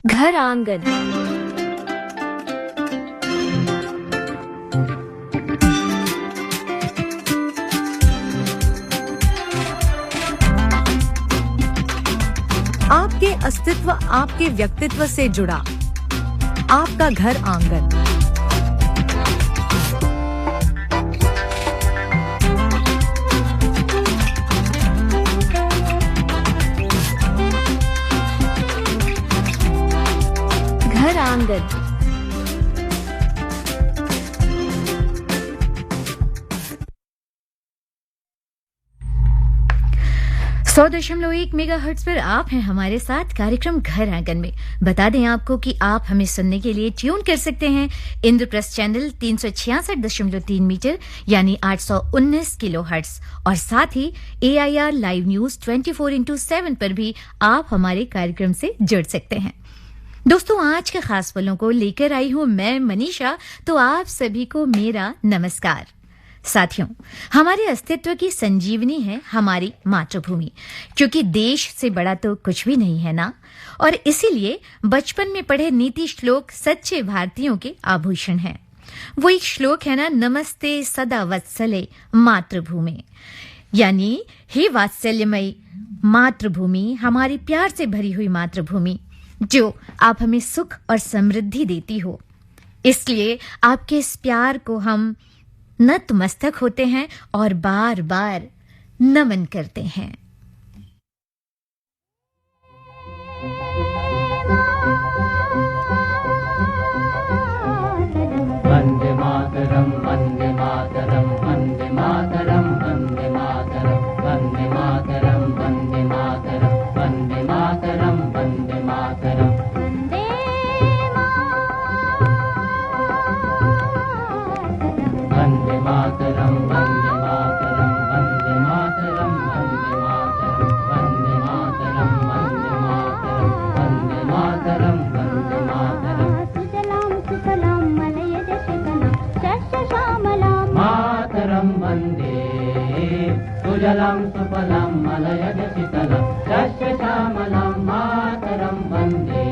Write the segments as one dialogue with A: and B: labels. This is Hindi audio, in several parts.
A: घर आंगन।
B: आपके अस्तित्व आपके व्यक्तित्व से जुड़ा आपका घर आंगन।
A: घर आंगन।
C: 100.1 मेगाहर्ट्ज पर आप हैं हमारे साथ कार्यक्रम घर आंगन में। बता दें आपको कि आप हमें सुनने के लिए ट्यून कर सकते हैं इंद्रप्रस्थ चैनल 366.3 मीटर यानी 819 किलोहर्ट्ज और साथ ही AIR लाइव न्यूज 24/7 पर भी आप हमारे कार्यक्रम से जुड़ सकते हैं। दोस्तों, आज के खास पलों को लेकर आई हूं मैं मनीषा, तो आप सभी को मेरा नमस्कार। साथियों, हमारे अस्तित्व की संजीवनी है हमारी मातृभूमि, क्योंकि देश से बड़ा तो कुछ भी नहीं है ना। और इसीलिए बचपन में पढ़े नीति श्लोक सच्चे भारतीयों के आभूषण हैं। वो एक श्लोक है ना, नमस्ते सदा वत्सले मातृभूमि, यानी हे वात्सल्यमयी मातृभूमि, हमारी प्यार से भरी हुई मातृभूमि जो आप हमें सुख और समृद्धि देती हो। इसलिए आपके इस प्यार को हम नतमस्तक होते हैं और बार बार नमन करते हैं।
D: वंदे मातरम वंदे मातरम वंदे मातरम वंदे मातरम वंदे मातरम वंदे मातरम वंदे मातरम वंदे मातरम वंदे मातरम वंदे मातरम वंदे मातरम वंदे मातरम वंदे मातरम वंदे मातरम वंदे मातरम सुजलाम सुफलाम मलयज शितलाम शस्य श्यामलाम मातरम वंदे सुजलाम सुफलाम मलयज शितलाम शस्य श्यामलाम मातरम वंदे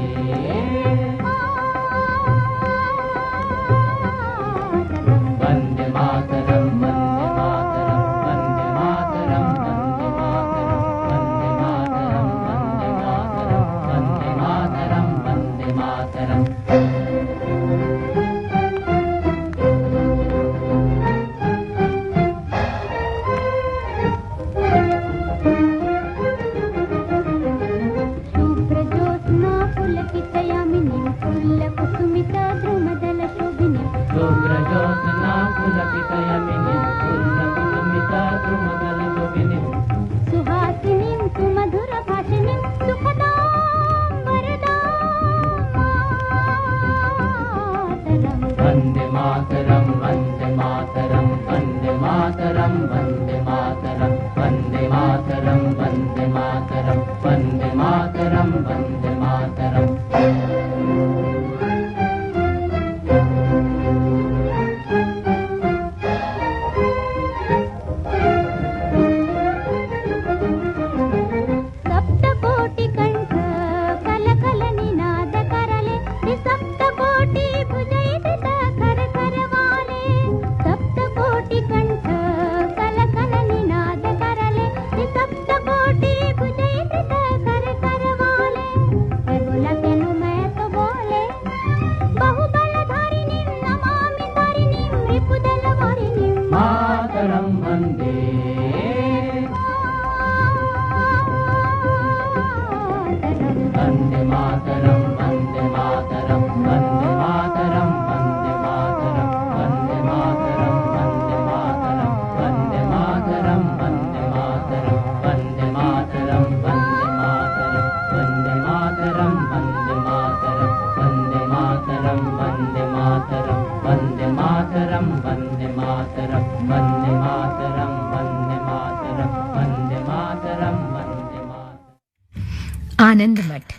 C: आनंद मठ,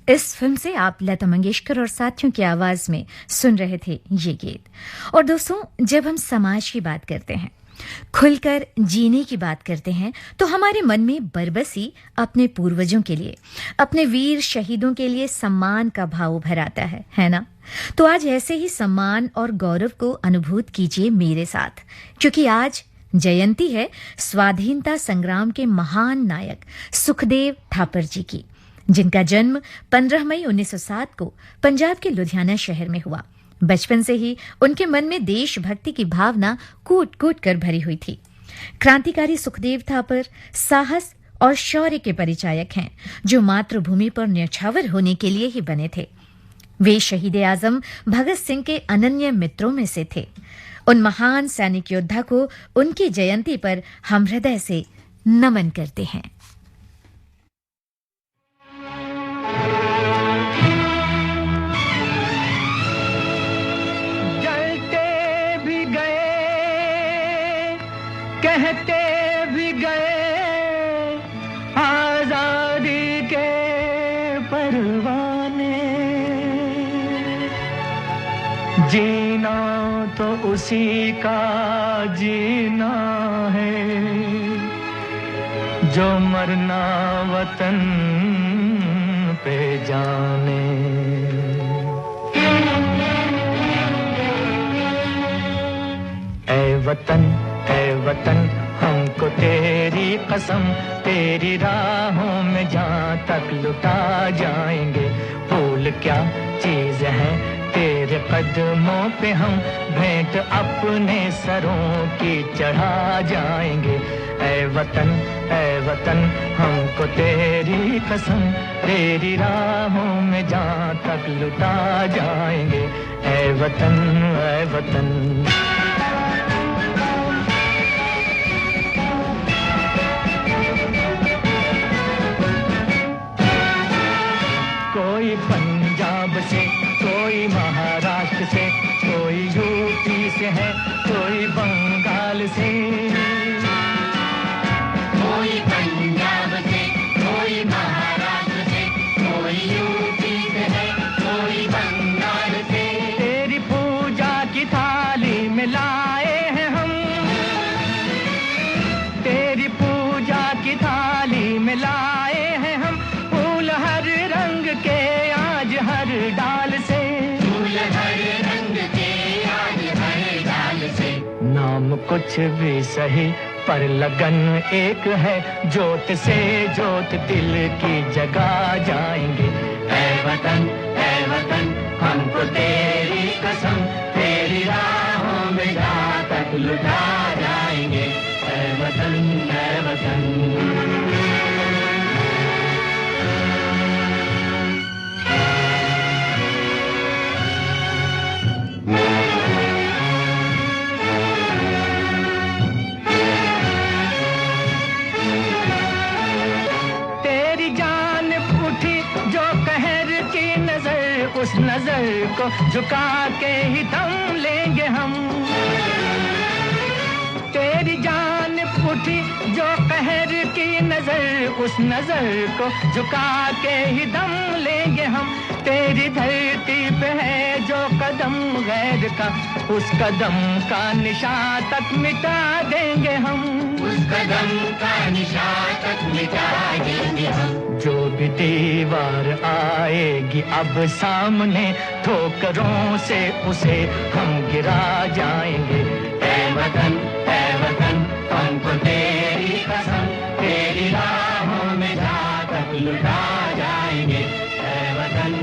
C: इस फिल्म से आप लता मंगेशकर और साथियों की आवाज में सुन रहे थे ये गीत। और दोस्तों, जब हम समाज की बात करते हैं खुलकर जीने की बात करते हैं तो हमारे मन में बरबसी अपने पूर्वजों के लिए, अपने वीर शहीदों के लिए सम्मान का भाव भर आता है ना? तो आज ऐसे ही सम्मान और गौरव को अनुभूत कीजिए मेरे साथ, क्योंकि आज जयंती है स्वाधीनता संग्राम के महान नायक सुखदेव थापर जी की, जिनका जन्म 15 मई 1907 को पंजाब के लुधियाना शहर में हुआ। बचपन से ही उनके मन में देशभक्ति की भावना कूट कूट कर भरी हुई थी। क्रांतिकारी सुखदेव थापर साहस और शौर्य के परिचायक हैं, जो मातृभूमि पर न्यौछावर होने के लिए ही बने थे। वे शहीद आजम भगत सिंह के अनन्य मित्रों में से थे। उन महान सैनिक योद्धा को उनकी जयंती पर हम हृदय से नमन करते हैं।
E: कहते भी गए आजादी के परवाने, जीना तो उसी का जीना है, जो मरना वतन पे जाने। ऐ वतन हमको तेरी कसम, तेरी राहों में जहाँ तक लुटा जाएंगे। फूल क्या चीज है तेरे कदमों पे, हम भेंट अपने सरों की चढ़ा जाएंगे। ऐ वतन हमको तेरी कसम, तेरी राहों में जहाँ तक लुटा जाएंगे। ऐ वतन कोई पंजाब से, कोई महाराष्ट्र से, कोई यूपी से है, कोई बंगाल से। कोई पंजाब से, कोई महाराष्ट्र से, कोई यूपी से है, कोई बंगाल से। तेरी पूजा की थाली में लाए हैं हम, तेरी पूजा की थाली में लाए हैं हम, फूल हर रंग के आज हर डाल से, फूल हर रंग के आज हर डाल से। नाम कुछ भी सही पर लगन एक है, जोत से जोत दिल की जगा जाएंगे। ऐ वतन हमको तेरी कसम, तेरी राहों में जहाँ तक लुटा जाएंगे। ऐ वतन उस नजर को झुका के ही थम लेंगे हम। तेरी जान उठी जो कहर की नजर, उस नजर को झुका के ही दम लेंगे हम। तेरी धरती पे है जो कदम गैर का, उस कदम का निशान तक मिटा देंगे हम, उस कदम का निशान तक मिटा देंगे हम। जो भी दीवार आएगी अब सामने, ठोकरों से उसे हम गिरा जाएंगे। ऐ वतन हमको तेरी कसम, तेरी राहों में जहाँ तक लुटा जाएंगे। ऐ वतन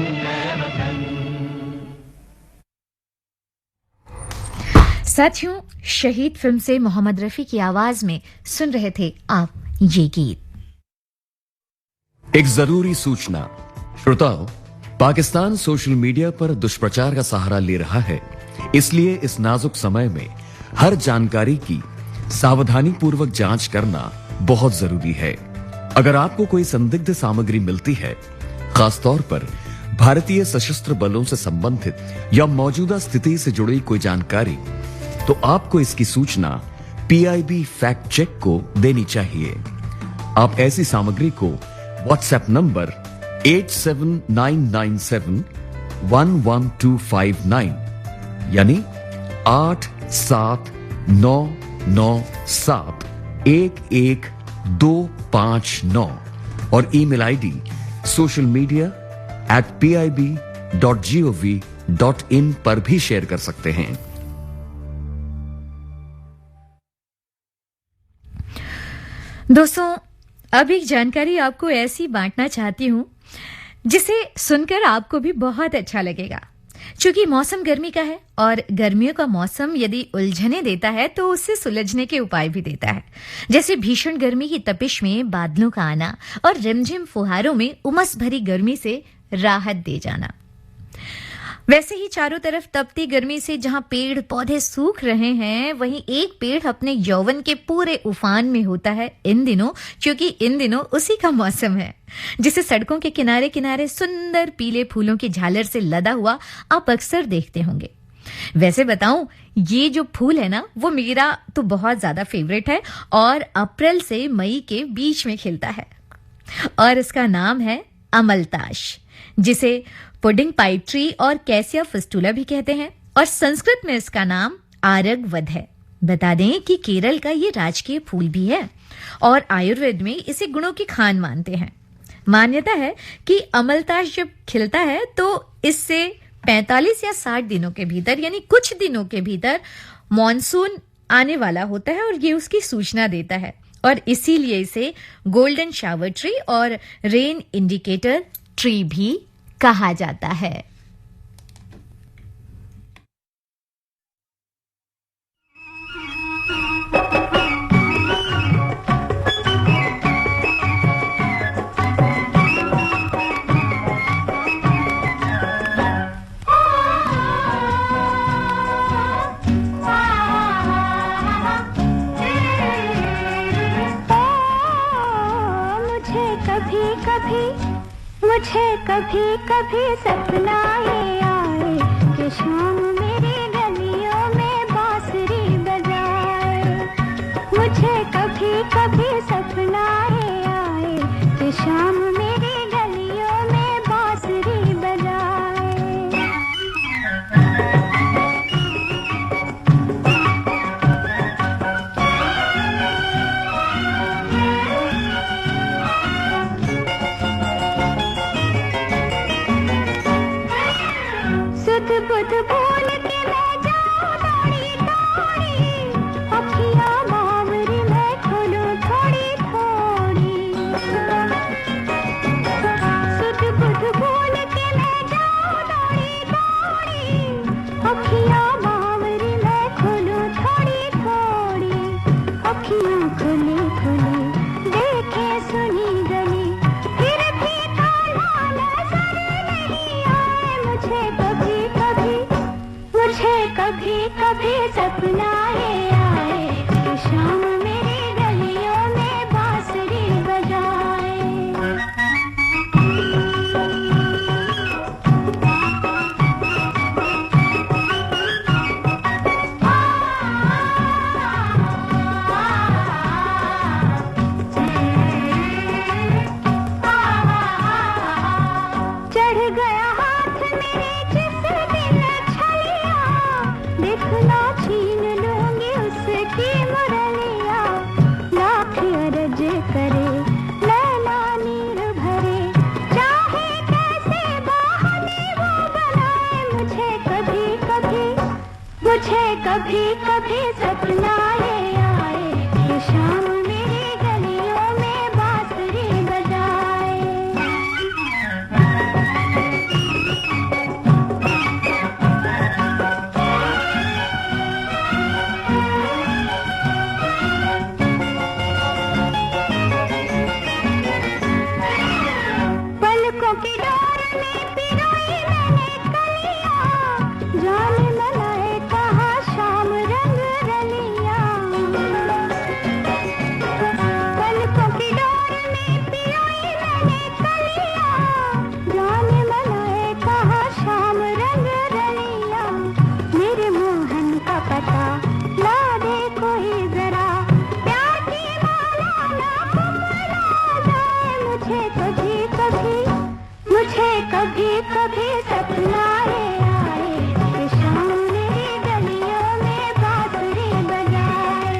C: साथियों, शहीद फिल्म से मोहम्मद रफी की आवाज में सुन रहे थे आप ये गीत।
F: एक जरूरी सूचना। श्रोताओ, पाकिस्तान सोशल मीडिया पर दुष्प्रचार का सहारा ले रहा है, इसलिए इस नाजुक समय में हर जानकारी की सावधानी पूर्वक जांच करना बहुत जरूरी है। अगर आपको कोई संदिग्ध सामग्री मिलती है, खासतौर पर भारतीय सशस्त्र बलों से संबंधित या मौजूदा स्थिति से जुड़ी कोई जानकारी, तो आपको इसकी सूचना PIB फैक्ट चेक को देनी चाहिए। आप ऐसी सामग्री को व्हाट्सएप नंबर 87997111259 यानी 87997111259 97111259 और ईमेल आईडी socialmedia@pib.gov.in पर भी शेयर कर सकते हैं।
C: दोस्तों, अब एक जानकारी आपको ऐसी बांटना चाहती हूं जिसे सुनकर आपको भी बहुत अच्छा लगेगा। चूंकि मौसम गर्मी का है और गर्मियों का मौसम यदि उलझने देता है तो उससे सुलझने के उपाय भी देता है, जैसे भीषण गर्मी की तपिश में बादलों का आना और रिमझिम फुहारों में उमस भरी गर्मी से राहत दे जाना। वैसे ही चारों तरफ तपती गर्मी से जहां पेड़ पौधे सूख रहे हैं, वहीं एक पेड़ अपने यौवन के पूरे उफान में होता है इन दिनों, क्योंकि इन दिनों उसी का मौसम है, जिसे सड़कों के किनारे किनारे सुंदर पीले फूलों की झालर से लदा हुआ आप अक्सर देखते होंगे। वैसे बताऊं, ये जो फूल है ना, वो मेरा तो बहुत ज्यादा फेवरेट है और अप्रैल से मई के बीच में खिलता है और इसका नाम है अमलताश, जिसे पुडिंग पाइप ट्री और कैसिया फिस्टुला भी कहते हैं और संस्कृत में इसका नाम आरगवद है। बता दें कि केरल का ये राजकीय फूल भी है और आयुर्वेद में इसे गुणों की खान मानते हैं। मान्यता है कि अमलताश जब खिलता है तो इससे 45 या 60 दिनों के भीतर, यानी कुछ दिनों के भीतर मॉनसून आने वाला होता है और ये उसकी सूचना देता है और इसीलिए इसे गोल्डन शावर ट्री और रेन इंडिकेटर ट्री भी कहा जाता है।
G: मुझे कभी कभी सपना ये आए कि शाम मेरी गलियों में बांसुरी बजाए। मुझे कभी कभी सपना ये आए कि शाम मेरी गलियों में बांसुरी बजाए। बुध भूल के मैं जाऊं दौड़ी दौड़ी, अखियां बावरी मैं खोलूं थोड़ी थोड़ी। सुध बुध भूल के मैं जाऊं दौड़ी दौड़ी, अखियां बावरी मैं खोलूं थोड़ी थोड़ी। अखियां खुली खुली देखे सुनी गली, फिर भी कान्हा नजर नहीं आए। मुझे कभी कभी सपना ये आए कि शाम मेरी गलियों में बांसुरी बजाए। चढ़ गया हाथ मेरे जिस दिन छलिया, देखना छीन लूंगी उसकी मुरलिया। लाख अरज करे नैना नीर भरे, चाहे कैसे बहाने वो बनाए। मुझे कभी कभी सपना ये आए कि शाम मेरी गलियों में बांसुरी बजाए। पलकों की डोर में पिरोई मैंने कलियां, जाने मनाए कहा शाम रंग रलिया। पलकों की डोर में पिरोई मैंने कलियां, जाने मनाए कहा शाम रंग रलिया। मेरे मोहन का पता ला दे कोई जरा, प्यार की माला ना पुमला जाए। मुझे कभी सपना ये आए कि शाम मेरी गलियों में बांसुरी बजाए।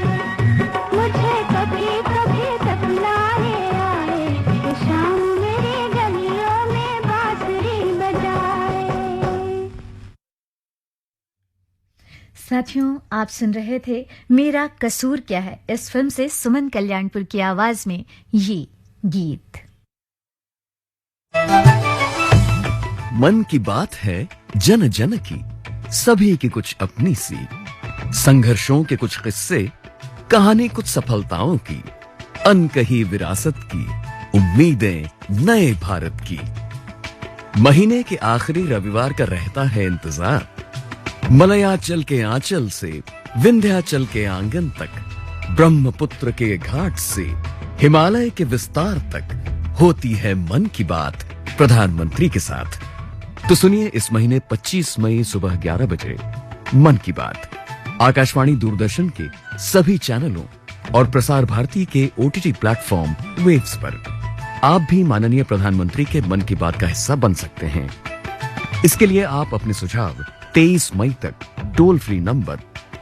C: साथियों, आप सुन रहे थे मेरा कसूर क्या है इस फिल्म से सुमन कल्याणपुर की आवाज में ये गीत।
F: मन की बात है जन जन की, सभी की कुछ अपनी सी, संघर्षों के कुछ किस्से, कहानी कुछ सफलताओं की, अनकही विरासत की, उम्मीदें नए भारत की। महीने के आखिरी रविवार का रहता है इंतजार, मलयाचल के आंचल से विंध्याचल के आंगन तक, ब्रह्मपुत्र के घाट से हिमालय के विस्तार तक होती है मन की बात प्रधानमंत्री के साथ। तो सुनिए इस महीने 25 मई सुबह 11 बजे मन की बात आकाशवाणी दूरदर्शन के सभी चैनलों और प्रसार भारती के OTT प्लेटफॉर्म वेव्स पर। आप भी माननीय प्रधानमंत्री के मन की बात का हिस्सा बन सकते हैं। इसके लिए आप अपने सुझाव 23 मई तक टोल फ्री नंबर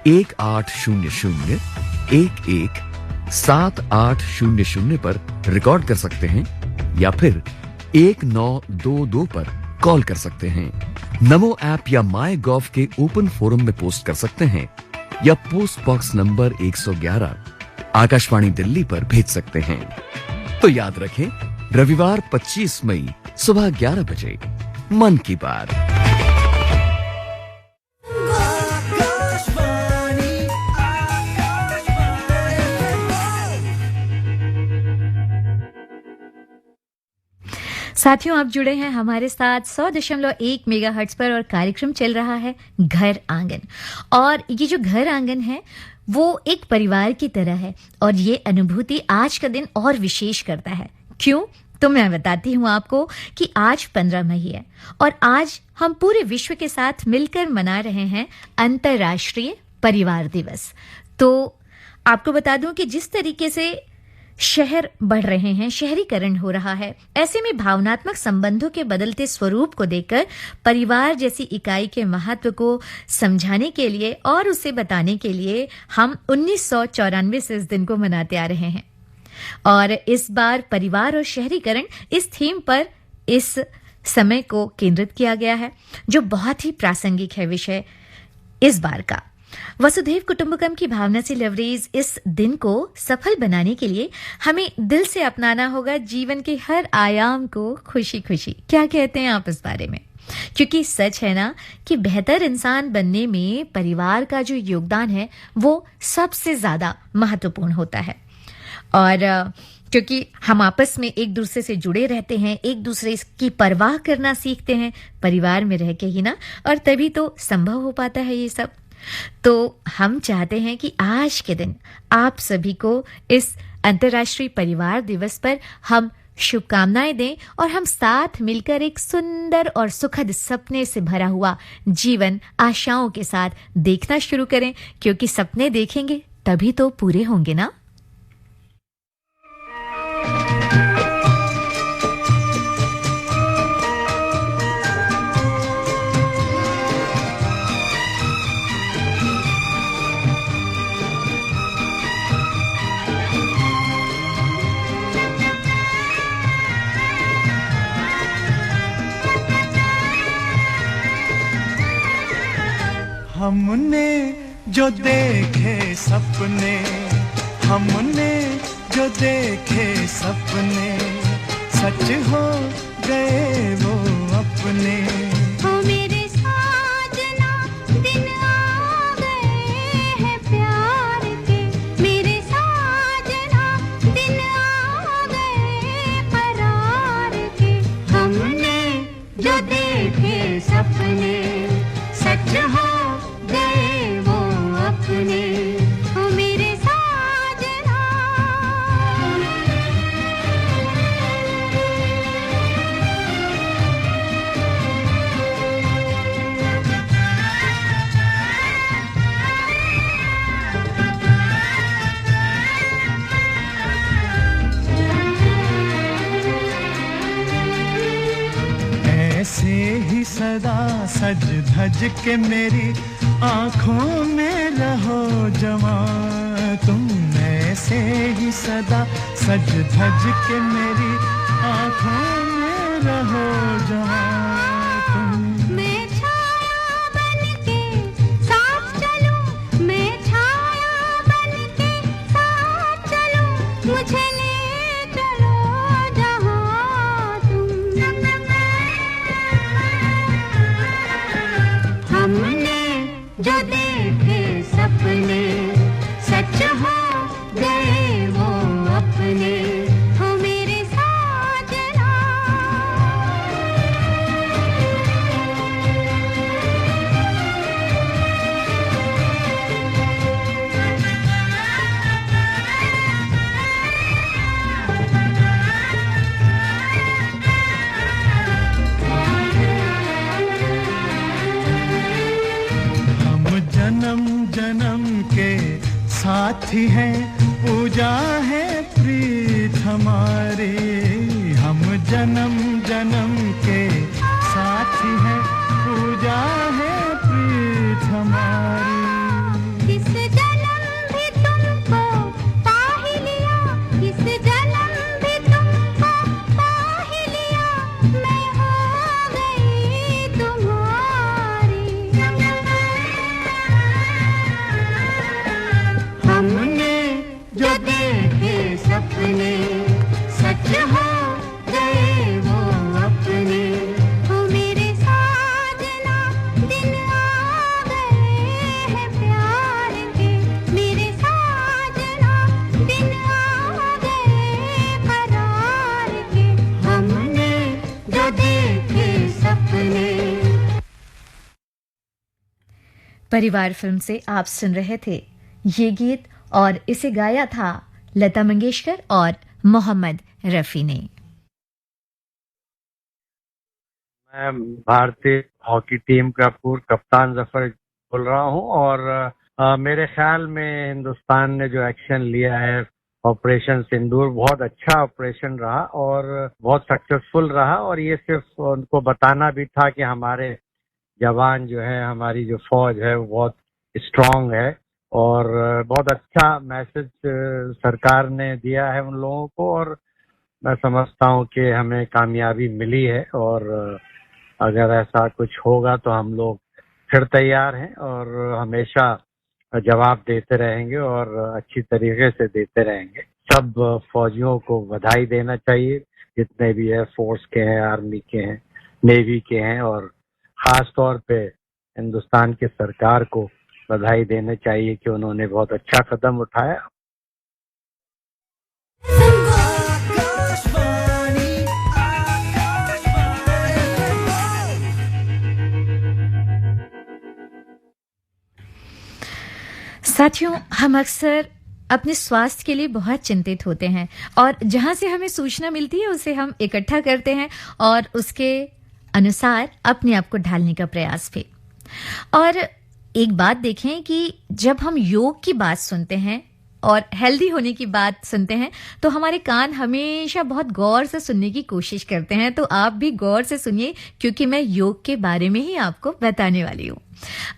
F: 1800-11-7800 पर रिकॉर्ड कर सकते हैं या फिर 1922 पर कॉल कर सकते हैं। नमो ऐप या माई गॉव के ओपन फोरम में पोस्ट कर सकते हैं या post box number 111 Akashvani Delhi पर भेज सकते हैं। तो याद रखें, रविवार 25 मई सुबह 11 बजे मन की बात।
C: साथियों, आप जुड़े हैं हमारे साथ 100.1 मेगाहर्ट्ज पर और कार्यक्रम चल रहा है घर आंगन। और ये जो घर आंगन है वो एक परिवार की तरह है और ये अनुभूति आज का दिन और विशेष करता है। क्यों? तो मैं बताती हूँ आपको कि आज 15 मई है और आज हम पूरे विश्व के साथ मिलकर मना रहे हैं अंतर्राष्ट्रीय परिवार दिवस। तो आपको बता दूं कि जिस तरीके से शहर बढ़ रहे हैं, शहरीकरण हो रहा है, ऐसे में भावनात्मक संबंधों के बदलते स्वरूप को देखकर परिवार जैसी इकाई के महत्व को समझाने के लिए और उसे बताने के लिए हम 1994 से इस दिन को मनाते आ रहे हैं। और इस बार परिवार और शहरीकरण इस थीम पर इस समय को केंद्रित किया गया है, जो बहुत ही प्रासंगिक है विषय इस बार का। वसुधैव कुटुंबकम की भावना से लवरेज इस दिन को सफल बनाने के लिए हमें दिल से अपनाना होगा जीवन के हर आयाम को खुशी खुशी। क्या कहते हैं आप इस बारे में? क्योंकि सच है ना कि बेहतर इंसान बनने में परिवार का जो योगदान है वो सबसे ज्यादा महत्वपूर्ण होता है। और क्योंकि हम आपस में एक दूसरे से जुड़े रहते हैं, एक दूसरे की परवाह करना सीखते हैं परिवार में रह के ही ना, और तभी तो संभव हो पाता है ये सब। तो हम चाहते हैं कि आज के दिन आप सभी को इस अंतर्राष्ट्रीय परिवार दिवस पर हम शुभकामनाएं दें और हम साथ मिलकर एक सुंदर और सुखद सपने से भरा हुआ जीवन आशाओं के साथ देखना शुरू करें, क्योंकि सपने देखेंगे तभी तो पूरे होंगे ना।
E: हमने जो देखे सपने, हमने जो देखे सपने, सच हो गए वो अपने।
G: ओ मेरे साजना दिन आ गए हैं प्यार के, मेरे साजना दिन आ गए करार के। हमने जो देखे सपने, सच हो गए वो अपने। ओ मेरे साजना।
E: ऐसे ही सदा सज धज के मेरी आँखों में रहो जवां तुम। ऐसे ही सदा सज धज के मेरी आँखों में रहो जवां तुम।
G: मैं छाया बनके साथ चलूं
H: साथी हैं, पूजा है प्रीत हमारी, हम जन्म जन्म के साथी हैं, पूजा है प्रीत हमारी।
G: इस जन्म भी तुमको पा ही लिया, इस जन्म भी तुमको पा ही लिया, मैं हो गई तुम्हारी।
H: हमने जो देखे सपने सच हो गए वो अपने।
G: ओ मेरे साजना दिन आ गए हैं प्यार के, मेरे साजना दिन आ गए करार के,
H: हमने जो देखे सपने।
C: परिवार फिल्म से आप सुन रहे थे ये गीत और इसे गाया था लता मंगेशकर और मोहम्मद रफी ने।
I: मैं भारतीय हॉकी टीम का पूर्व कप्तान जफर बोल रहा हूं और मेरे ख्याल में हिंदुस्तान ने जो एक्शन लिया है ऑपरेशन सिंदूर बहुत अच्छा ऑपरेशन रहा और बहुत सक्सेसफुल रहा और ये सिर्फ उनको बताना भी था कि हमारे जवान जो है, हमारी जो फौज है वो बहुत स्ट्रांग है और बहुत अच्छा मैसेज सरकार ने दिया है उन लोगों को और मैं समझता हूँ कि हमें कामयाबी मिली है और अगर ऐसा कुछ होगा तो हम लोग फिर तैयार हैं और हमेशा जवाब देते रहेंगे और अच्छी तरीके से देते रहेंगे। सब फौजियों को बधाई देना चाहिए, जितने भी है फोर्स के हैं, आर्मी के हैं, नेवी के हैं और खास तौर पे हिंदुस्तान की सरकार को बधाई देना चाहिए कि उन्होंने बहुत अच्छा कदम उठाया।
C: साथियों, हम अक्सर अपने स्वास्थ्य के लिए बहुत चिंतित होते हैं और जहां से हमें सूचना मिलती है उसे हम इकट्ठा करते हैं और उसके अनुसार अपने आप को ढालने का प्रयास भी। और एक बात देखें कि जब हम योग की बात सुनते हैं और हेल्दी होने की बात सुनते हैं तो हमारे कान हमेशा बहुत गौर से सुनने की कोशिश करते हैं। तो आप भी गौर से सुनिए क्योंकि मैं योग के बारे में ही आपको बताने वाली हूँ।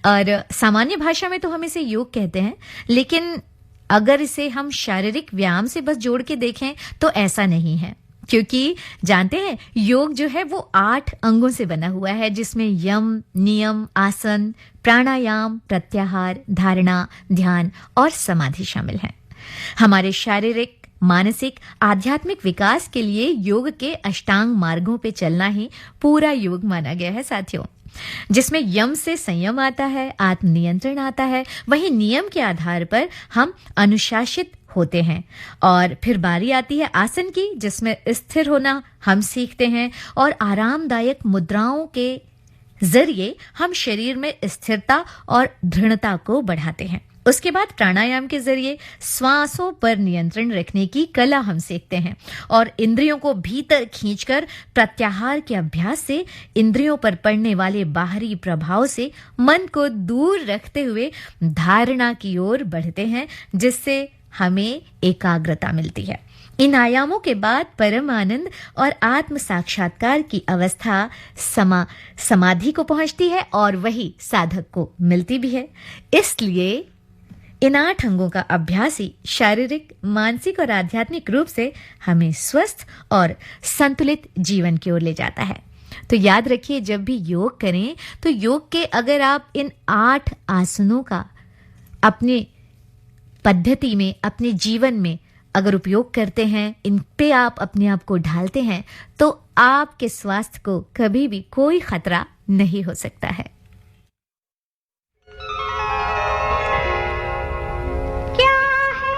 C: और सामान्य भाषा में तो हम इसे योग कहते हैं, लेकिन अगर इसे हम शारीरिक व्यायाम से बस जोड़ के देखें तो ऐसा नहीं है, क्योंकि जानते हैं योग जो है वो 8 अंगों से बना हुआ है, जिसमें यम, नियम, आसन, प्राणायाम, प्रत्याहार, धारणा, ध्यान और समाधि शामिल हैं। हमारे शारीरिक, मानसिक, आध्यात्मिक विकास के लिए योग के अष्टांग मार्गों पे चलना ही पूरा योग माना गया है साथियों, जिसमें यम से संयम आता है, आत्मनियंत्रण आता है, वहीं नियम के आधार पर हम अनुशासित होते हैं और फिर बारी आती है आसन की, जिसमें स्थिर होना हम सीखते हैं और आरामदायक मुद्राओं के जरिए हम शरीर में स्थिरता और दृढ़ता को बढ़ाते हैं। उसके बाद प्राणायाम के जरिए श्वासों पर नियंत्रण रखने की कला हम सीखते हैं और इंद्रियों को भीतर खींचकर प्रत्याहार के अभ्यास से इंद्रियों पर पड़ने वाले बाहरी प्रभाव से मन को दूर रखते हुए धारणा की ओर बढ़ते हैं, जिससे हमें एकाग्रता मिलती है। इन आयामों के बाद परम आनंद और आत्म साक्षात्कार की अवस्था समाधि को पहुंचती है और वही साधक को मिलती भी है। इसलिए इन 8 अंगों का अभ्यास ही शारीरिक, मानसिक और आध्यात्मिक रूप से हमें स्वस्थ और संतुलित जीवन की ओर ले जाता है। तो याद रखिए, जब भी योग करें तो योग के अगर आप इन 8 आसनों का अपने पद्धति में, अपने जीवन में अगर उपयोग करते हैं, इन पे आप अपने आप को ढालते हैं, तो आपके स्वास्थ्य को कभी भी कोई खतरा नहीं हो सकता है।
G: क्या है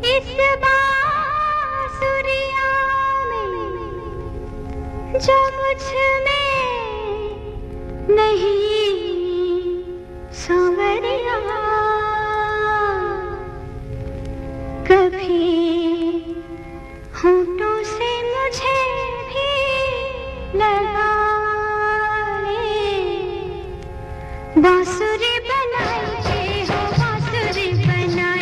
G: इस बांसुरिया में जो मुझ में नहीं सांवरिया, कभी होठों से मुझे भी लगा ले, बांसुरी बनाई हो बांसुरी बनाई।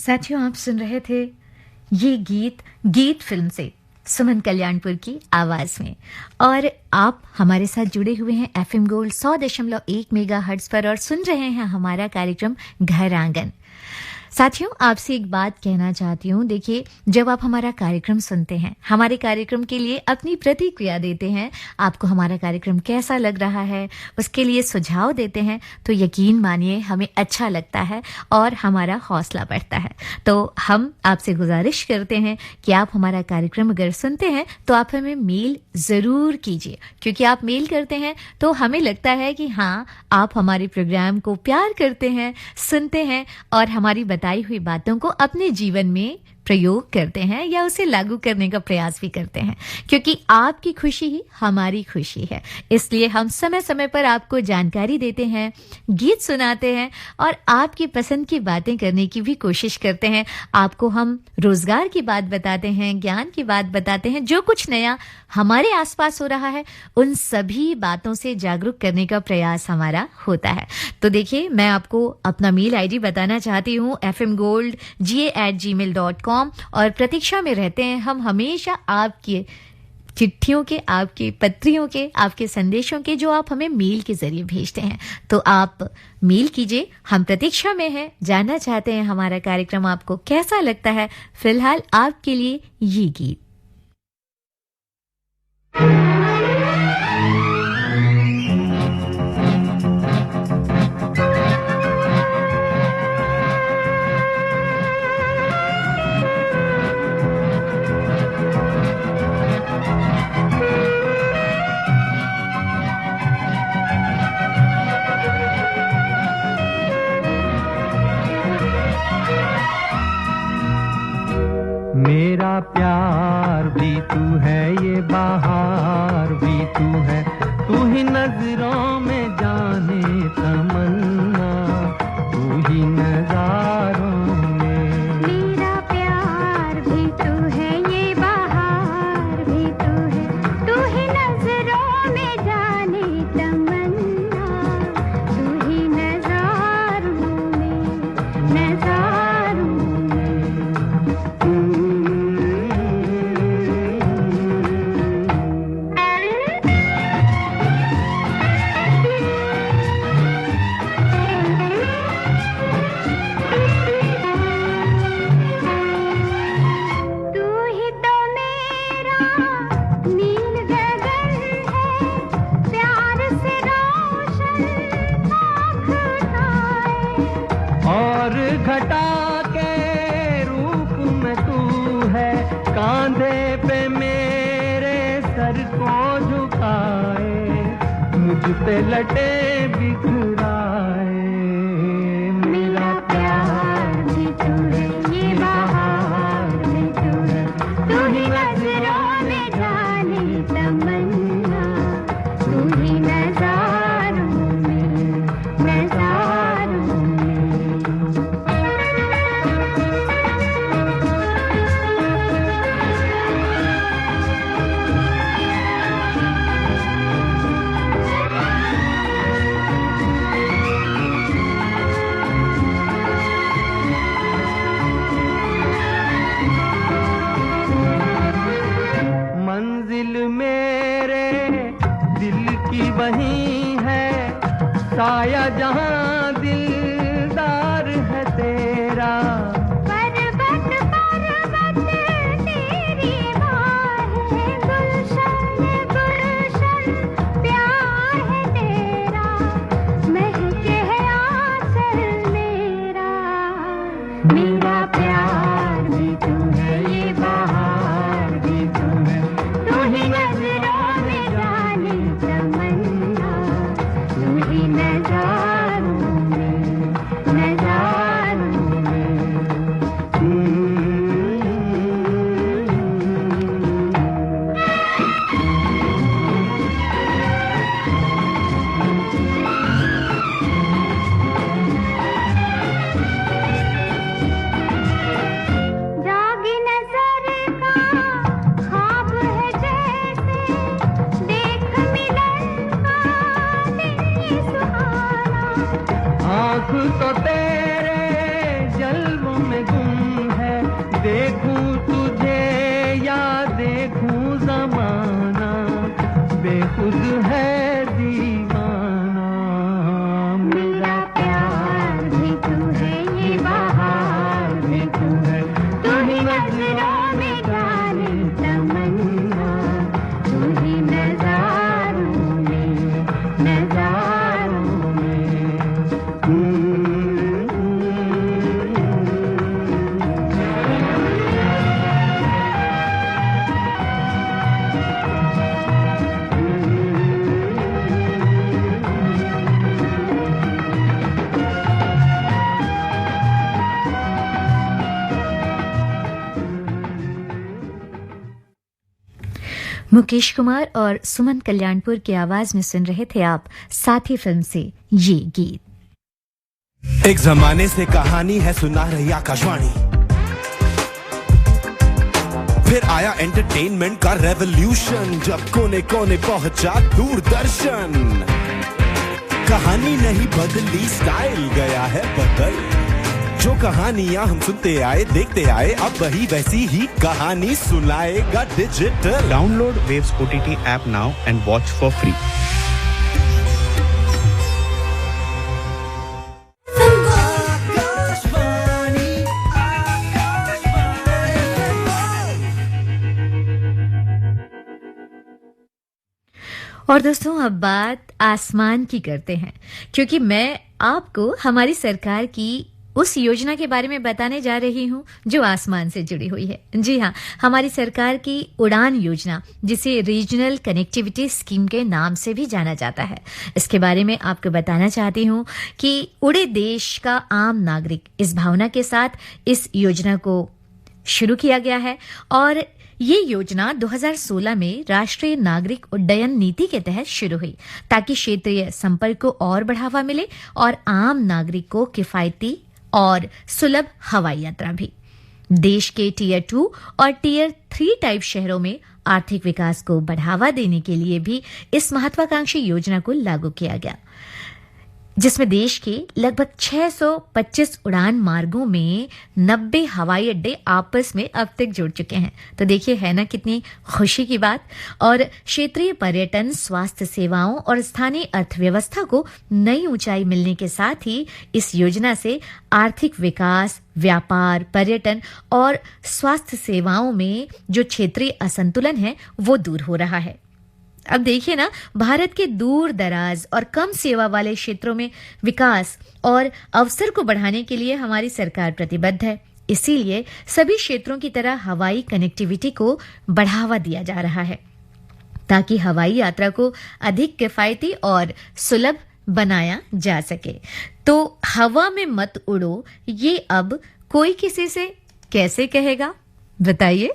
C: साथियों, आप सुन रहे थे ये गीत फिल्म से सुमन कल्याणपुर की आवाज में। और आप हमारे साथ जुड़े हुए हैं एफएम गोल्ड 100.1 मेगाहर्ट्ज पर और सुन रहे हैं हमारा कार्यक्रम घर आंगन। साथियों, आपसे एक बात कहना चाहती हूँ। देखिए, जब आप हमारा कार्यक्रम सुनते हैं, हमारे कार्यक्रम के लिए अपनी प्रतिक्रिया देते हैं, आपको हमारा कार्यक्रम कैसा लग रहा है, उसके लिए सुझाव देते हैं, तो यकीन मानिए हमें अच्छा लगता है और हमारा हौसला बढ़ता है। तो हम आपसे गुजारिश करते हैं कि आप हमारा कार्यक्रम अगर सुनते हैं तो आप हमें मेल ज़रूर कीजिए, क्योंकि आप मेल करते हैं तो हमें लगता है कि हाँ, आप हमारे प्रोग्राम को प्यार करते हैं, सुनते हैं और हमारी बताई हुई बातों को अपने जीवन में प्रयोग करते हैं या उसे लागू करने का प्रयास भी करते हैं, क्योंकि आपकी खुशी ही हमारी खुशी है। इसलिए हम समय समय पर आपको जानकारी देते हैं, गीत सुनाते हैं और आपकी पसंद की बातें करने की भी कोशिश करते हैं। आपको हम रोजगार की बात बताते हैं, ज्ञान की बात बताते हैं, जो कुछ नया हमारे आसपास हो रहा है उन सभी बातों से जागरूक करने का प्रयास हमारा होता है। तो देखिए, मैं आपको अपना मेल आईडी बताना चाहती हूँ, fmgoldga@gmail.com, और प्रतीक्षा में रहते हैं हम हमेशा आपकी चिट्ठियों के, आपके पत्रियों के, आपके संदेशों के, जो आप हमें मेल के जरिए भेजते हैं। तो आप मेल कीजिए, हम प्रतीक्षा में हैं, जानना चाहते हैं हमारा कार्यक्रम आपको कैसा लगता है। फिलहाल आपके लिए ये गीत।
E: मेरा प्यार भी तू है, ये बहार भी तू है, तू ही नजरों में जाने तमन्ना, तू ही नजारों में।
G: मेरा प्यार भी तू है, ये बहार भी तू है, तू ही नजरों में जाने तमन्ना, तू ही नजारों में, नजारों में।
E: घटा के रूप में तू है, कांधे पे मेरे सर को झुकाए, मुझ पे लटे बिखराए। मेरा प्यार भी तू है, ये बहार भी तू है, तू ही नजरों में जाने तमन्ना, तू ही नजारों में, नजारों में। मंजिल मेरे दिल की वही है, साया जहां दिलदार है तेरा।
G: पर्वत पर्वत तेरी बाहें, गुलशन गुलशन प्यार है तेरा, महके है आंचल मेरा। मेरा प्यार भी तू है, ये बहार भी तू है, तू ही नजरों में जाने तमन्ना, तू ही नजारों में, नजारों में। जागी नजर का ख्वाब है जैसे, देख मिलन का दिन सुहाना।
E: आँख तो तेरे जल्वों में गुम
C: मुकेश कुमार और सुमन कल्याणपुर की आवाज में सुन रहे थे आप साथी फिल्म से ये गीत।
J: एक जमाने से कहानी है सुना रही आकाशवाणी, फिर आया एंटरटेनमेंट का रेवोल्यूशन, जब कोने कोने पहुंचा दूरदर्शन। कहानी नहीं बदली, स्टाइल गया है बदल। जो कहानियां हम सुनते आए देखते आए, अब वही वैसी ही कहानी सुनाएगा digital.
K: Download waves OTT app now and watch for free.
C: और दोस्तों अब बात आसमान की करते हैं, क्योंकि मैं आपको हमारी सरकार की उस योजना के बारे में बताने जा रही हूं जो आसमान से जुड़ी हुई है। जी हां, हमारी सरकार की उड़ान योजना, जिसे रीजनल कनेक्टिविटी स्कीम के नाम से भी जाना जाता है, इसके बारे में आपको बताना चाहती हूं कि उड़े देश का आम नागरिक, इस भावना के साथ इस योजना को शुरू किया गया है। और ये योजना 2016 में राष्ट्रीय नागरिक उड्डयन नीति के तहत शुरू हुई, ताकि क्षेत्रीय संपर्क को और बढ़ावा मिले और आम नागरिक को किफायती और सुलभ हवाई यात्रा भी। देश के टियर 2 और टियर 3 टाइप शहरों में आर्थिक विकास को बढ़ावा देने के लिए भी इस महत्वाकांक्षी योजना को लागू किया गया, जिसमें देश के लगभग 625 उड़ान मार्गों में 90 हवाई अड्डे आपस में अब तक जुड़ चुके हैं। तो देखिए, है ना कितनी खुशी की बात। और क्षेत्रीय पर्यटन, स्वास्थ्य सेवाओं और स्थानीय अर्थव्यवस्था को नई ऊंचाई मिलने के साथ ही इस योजना से आर्थिक विकास, व्यापार, पर्यटन और स्वास्थ्य सेवाओं में जो क्षेत्रीय असंतुलन है वो दूर हो रहा है। अब देखिए ना, भारत के दूर दराज और कम सेवा वाले क्षेत्रों में विकास और अवसर को बढ़ाने के लिए हमारी सरकार प्रतिबद्ध है। इसीलिए सभी क्षेत्रों की तरह हवाई कनेक्टिविटी को बढ़ावा दिया जा रहा है, ताकि हवाई यात्रा को अधिक किफायती और सुलभ बनाया जा सके। तो हवा में मत उड़ो, ये अब कोई किसी से कैसे कहेगा, बताइए।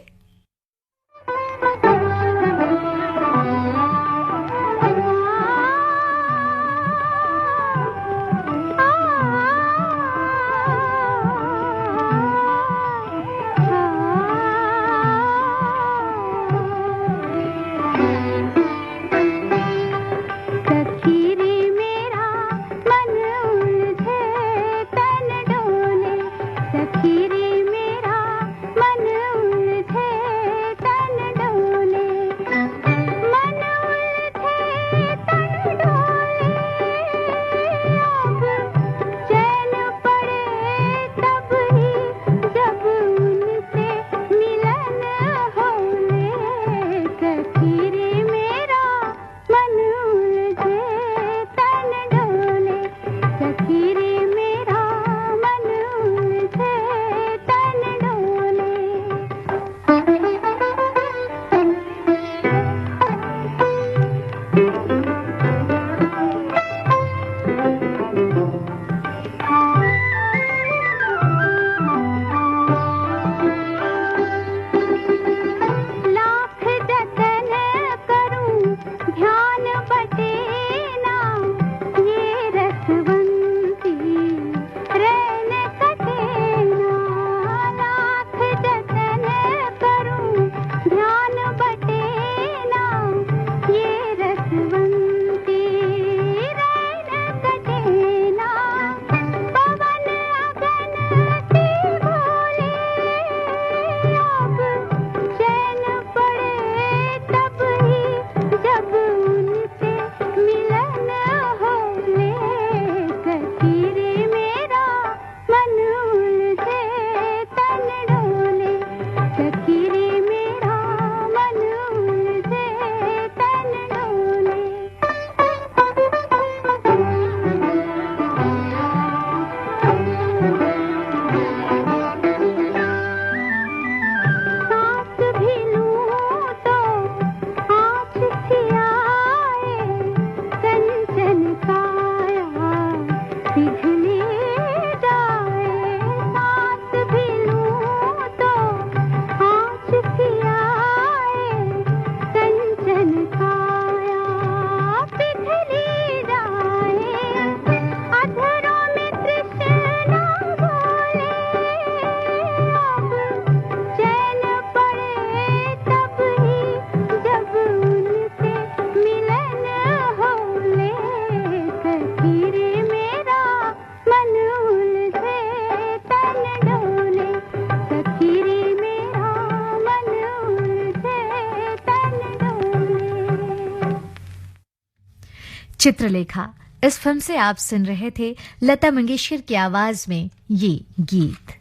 C: चित्रलेखा। इस फिल्म से आप सुन रहे थे लता मंगेशकर की आवाज में ये गीत।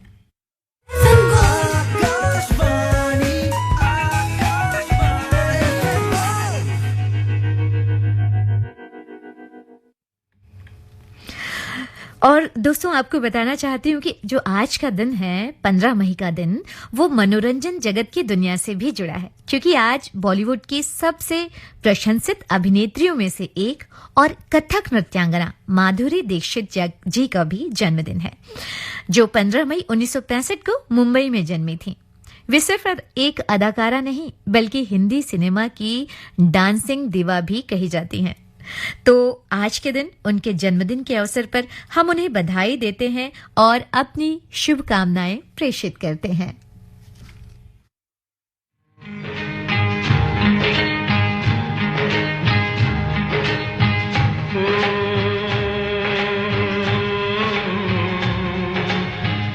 C: और दोस्तों, आपको बताना चाहती हूँ कि जो आज का दिन है, 15 मई का दिन, वो मनोरंजन जगत की दुनिया से भी जुड़ा है, क्योंकि आज बॉलीवुड की सबसे प्रशंसित अभिनेत्रियों में से एक और कथक नृत्यांगना माधुरी दीक्षित जी का भी जन्मदिन है, जो 15 मई 1965 को मुंबई में जन्मी थी। वे सिर्फ एक अदाकारा नहीं, बल्कि हिंदी सिनेमा की डांसिंग दीवा भी कही जाती हैं। तो आज के दिन, उनके जन्मदिन के अवसर पर हम उन्हें बधाई देते हैं और अपनी शुभकामनाएं प्रेषित करते हैं।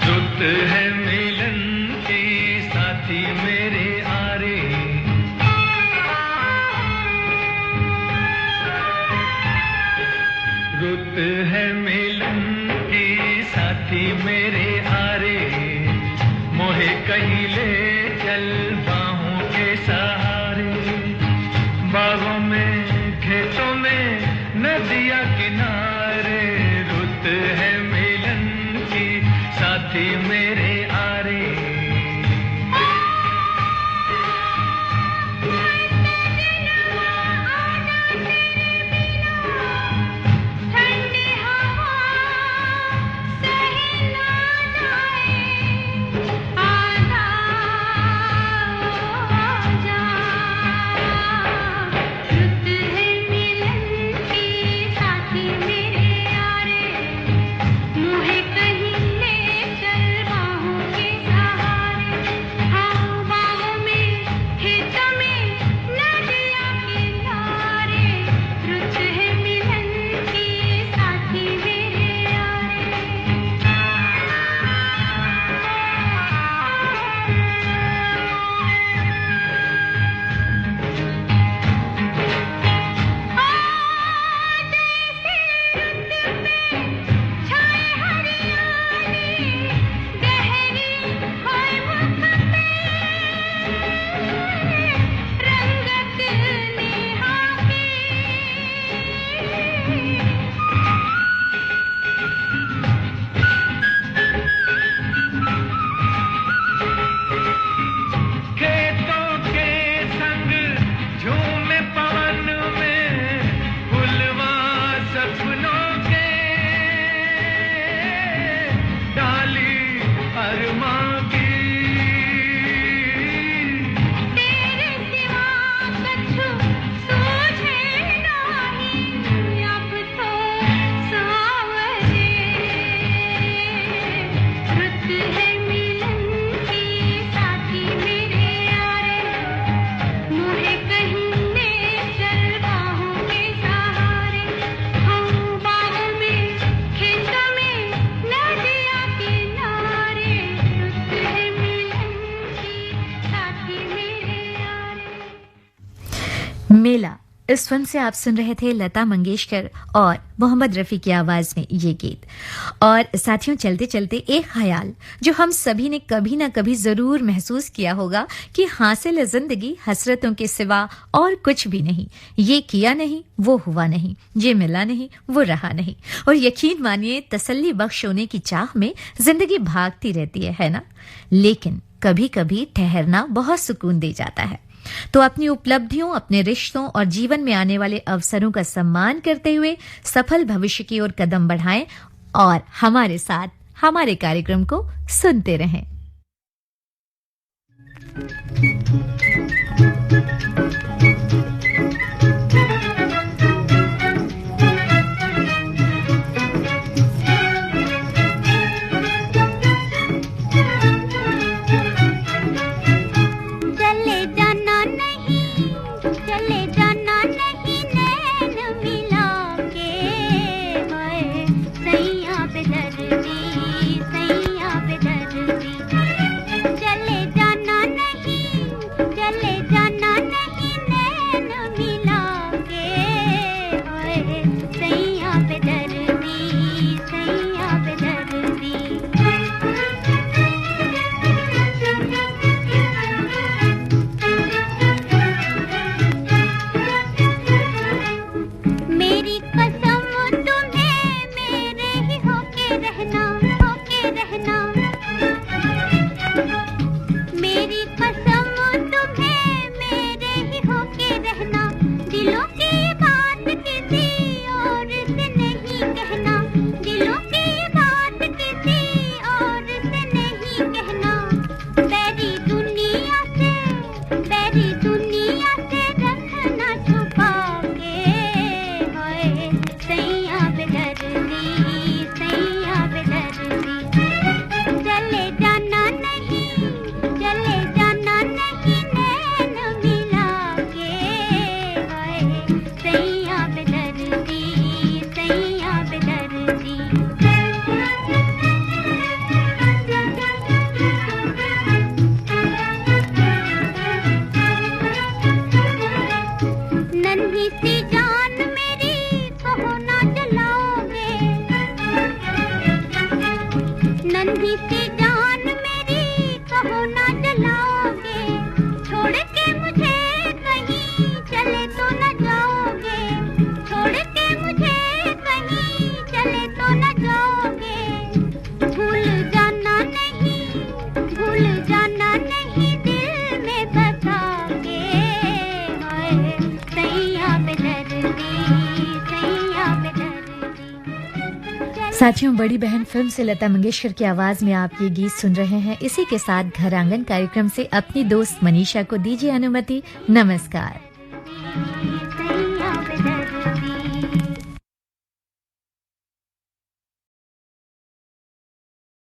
E: रुत है मिलन की साथी मेरे आरे, रुत है मिलन की साथी मेरे आरे, मोहे कहीं ले चल बाहों के सहारे, बागों में खेतों में नदिया किनारे, रुत है मिलन की साथी मेरे आरे।
C: मेला। इस फिल्म से आप सुन रहे थे लता मंगेशकर और मोहम्मद रफी की आवाज में ये गीत। और साथियों, चलते चलते एक ख्याल जो हम सभी ने कभी ना कभी जरूर महसूस किया होगा कि हासिल जिंदगी हसरतों के सिवा और कुछ भी नहीं। ये किया नहीं, वो हुआ नहीं, ये मिला नहीं, वो रहा नहीं। और यकीन मानिए, तसल्ली बख्श होने की चाह में जिंदगी भागती रहती है ना। लेकिन कभी कभी ठहरना बहुत सुकून दे जाता है। तो अपनी उपलब्धियों, अपने रिश्तों और जीवन में आने वाले अवसरों का सम्मान करते हुए सफल भविष्य की ओर कदम बढ़ाएं और हमारे साथ हमारे कार्यक्रम को सुनते रहें।
G: चले नन्ही सी जान मेरी कहो ना जलाओगे, छोड़ के मुझे कहीं चले तो न जाओगे, छोड़ के मुझे कहीं चले तो न जाओगे। भूल जाना नहीं दिल में बसाओगे, हाय सैया बेदर्दी, सैया बेदर्दी।
C: साथियों, बड़ी बहन फिल्म से लता मंगेशकर की आवाज में आप ये गीत सुन रहे हैं। इसी के साथ घर आंगन कार्यक्रम से अपनी दोस्त मनीषा को दीजिए अनुमति। नमस्कार।